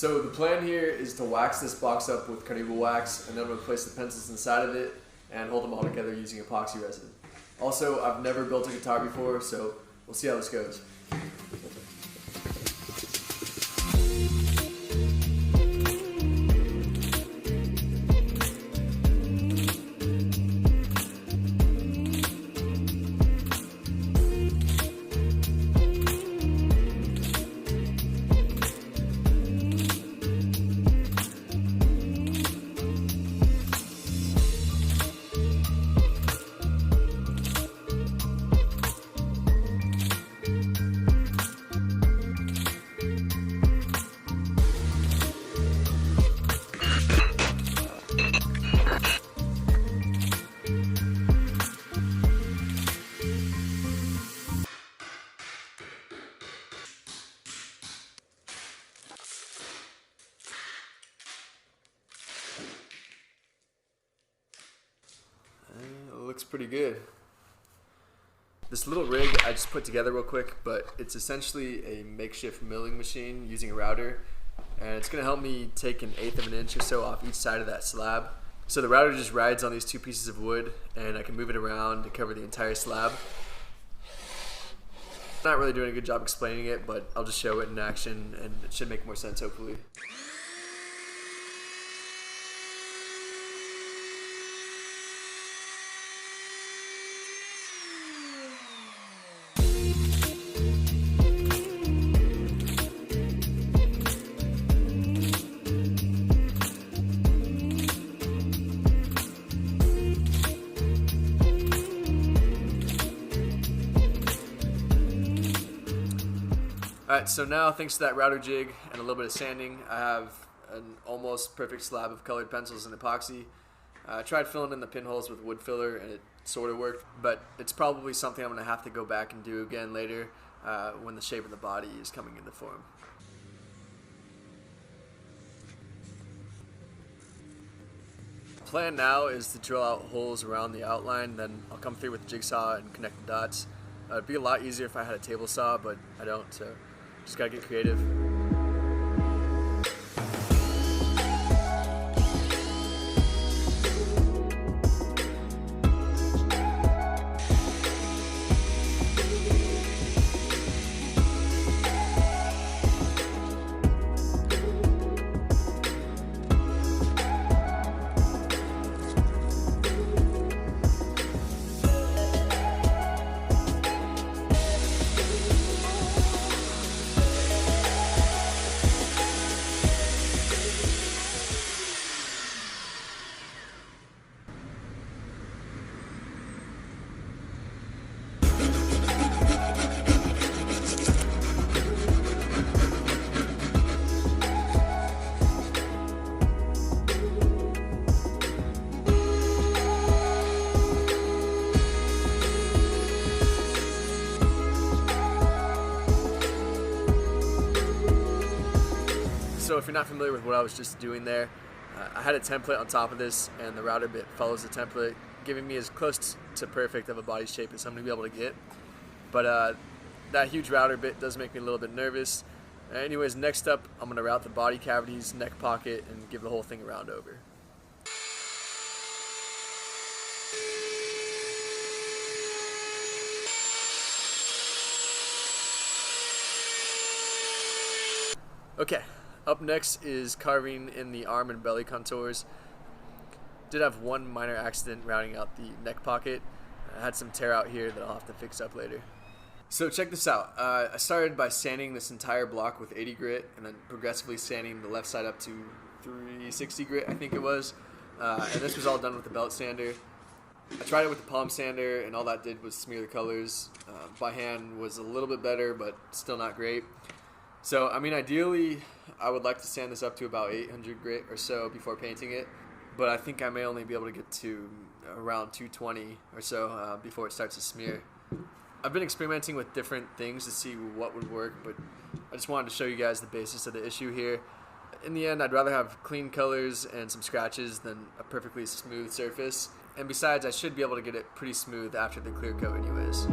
So the plan here is to wax this box up with carnauba wax, and then I'm going to place the pencils inside of it and hold them all together using epoxy resin. Also, I've never built a guitar before, so we'll see how this goes. Looks pretty good. This little rig I just put together real quick, but it's essentially a makeshift milling machine using a router, and it's going to help me take 1/8 of an inch or so off each side of that slab. So the router just rides on these 2 pieces of wood, and I can move it around to cover the entire slab. Not really doing a good job explaining it, but I'll just show it in action, and it should make more sense hopefully. Alright, so now thanks to that router jig and a little bit of sanding, I have an almost perfect slab of colored pencils and epoxy. I tried filling in the pinholes with wood filler and it sort of worked, but it's probably something I'm going to have to go back and do again later when the shape of the body is coming into form. The plan now is to drill out holes around the outline, then I'll come through with the jigsaw and connect the dots. It'd be a lot easier if I had a table saw, but I don't, so just gotta get creative. So if you're not familiar with what I was just doing there, I had a template on top of this, and the router bit follows the template, giving me as close to perfect of a body shape as I'm going to be able to get. But that huge router bit does make me a little bit nervous. Anyways, next up, I'm going to route the body cavities, neck pocket, and give the whole thing a round over. Okay. Up next is carving in the arm and belly contours. Did have one minor accident rounding out the neck pocket. I had some tear out here that I'll have to fix up later. So check this out. I started by sanding this entire block with 80 grit and then progressively sanding the left side up to 360 grit, I think it was. And this was all done with the belt sander. I tried it with the palm sander, and all that did was smear the colors. By hand was a little bit better, but still not great. So, I mean, ideally, I would like to sand this up to about 800 grit or so before painting it, but I think I may only be able to get to around 220 or so before it starts to smear. I've been experimenting with different things to see what would work, but I just wanted to show you guys the basis of the issue here. In the end, I'd rather have clean colors and some scratches than a perfectly smooth surface. And besides, I should be able to get it pretty smooth after the clear coat anyways.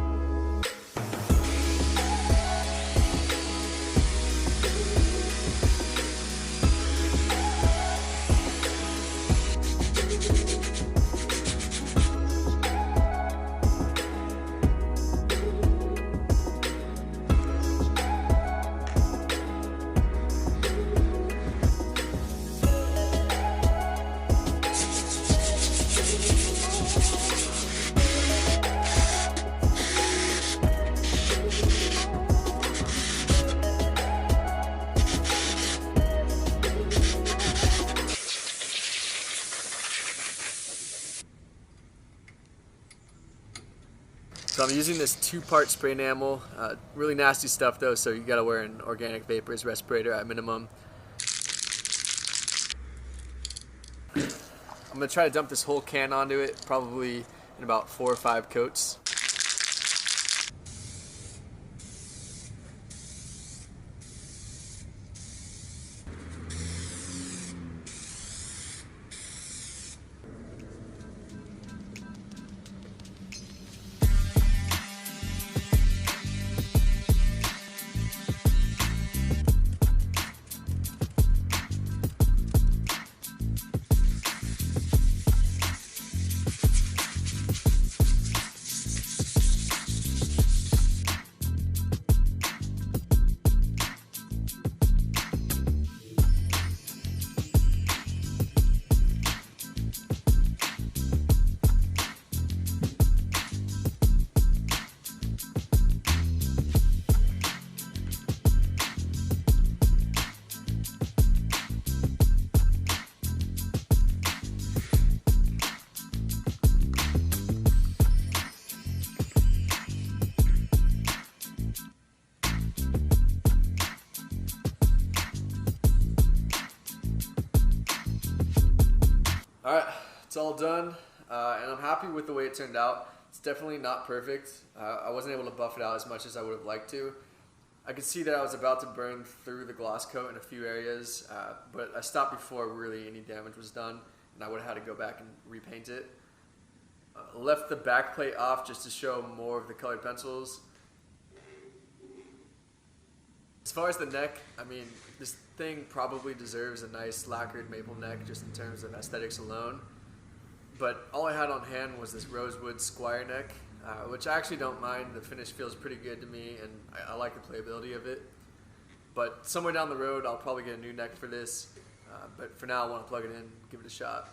I'm using this 2-part spray enamel. Really nasty stuff though, so you gotta wear an organic vapors respirator at minimum. I'm gonna try to dump this whole can onto it, probably in about 4 or 5 coats. Alright, it's all done, and I'm happy with the way it turned out. It's definitely not perfect. I wasn't able to buff it out as much as I would have liked to. I could see that I was about to burn through the gloss coat in a few areas, but I stopped before really any damage was done, and I would have had to go back and repaint it. Left the back plate off just to show more of the colored pencils. As far as the neck, I mean, this thing probably deserves a nice lacquered maple neck just in terms of aesthetics alone. But all I had on hand was this rosewood squire neck, which I actually don't mind. The finish feels pretty good to me, and I like the playability of it. But somewhere down the road, I'll probably get a new neck for this. But for now, I want to plug it in, give it a shot.